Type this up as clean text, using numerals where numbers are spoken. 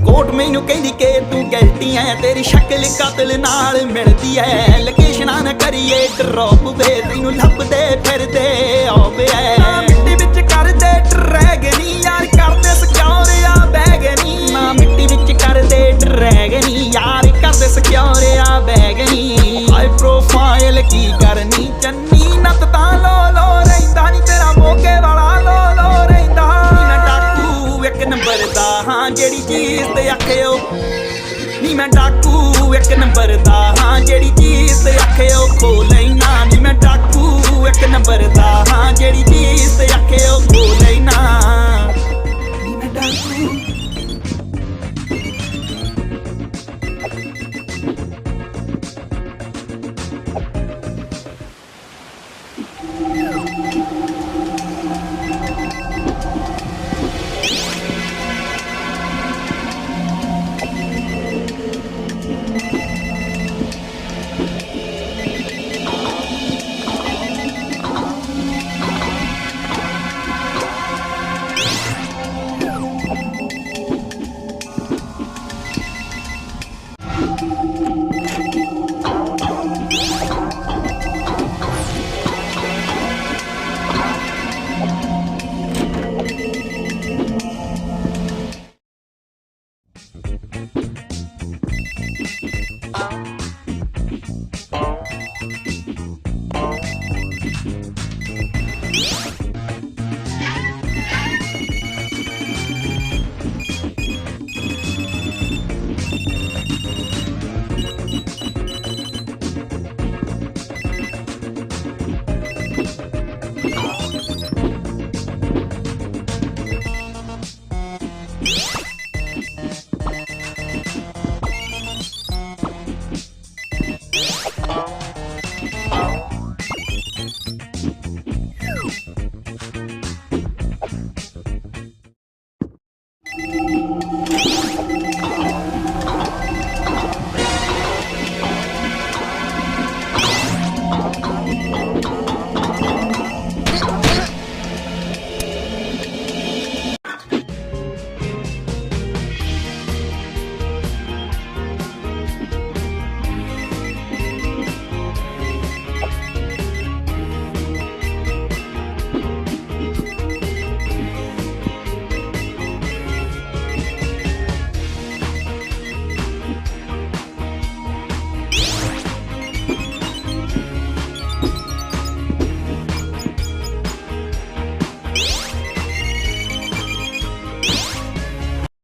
Court मैनू कहदी के तू गलती है, तेरी शक्ल कातिल नाल मिलदी है। लोकेशना न करिए ड्रॉप वे, तैनू लभदे फिरदे आवे मिट्टी विच करदे ड्रैगनी यार, करदे सिक्योर आ बैगनी ना मिट्टी विच करदे ड्रैगनी यार, करदे सिक्योर आ बैगनी। हाई प्रोफाइल की करनी चन्नी, नत तां लो लो रहिंदा नी तेरा मोगे वाला लो लो रहिंदा। मैं डाकू एक नंबर दा हाँ जेड़ी चीज़ ते आखियो, नी मैं डाकू एक नंबर दा हाँ जेड़ी चीज़ ते आखियो खो लैना। नी मैं डाकू एक नंबर दा हाँ जेड़ी चीज़ ते आखियो खो लैना। नी मैं डाकू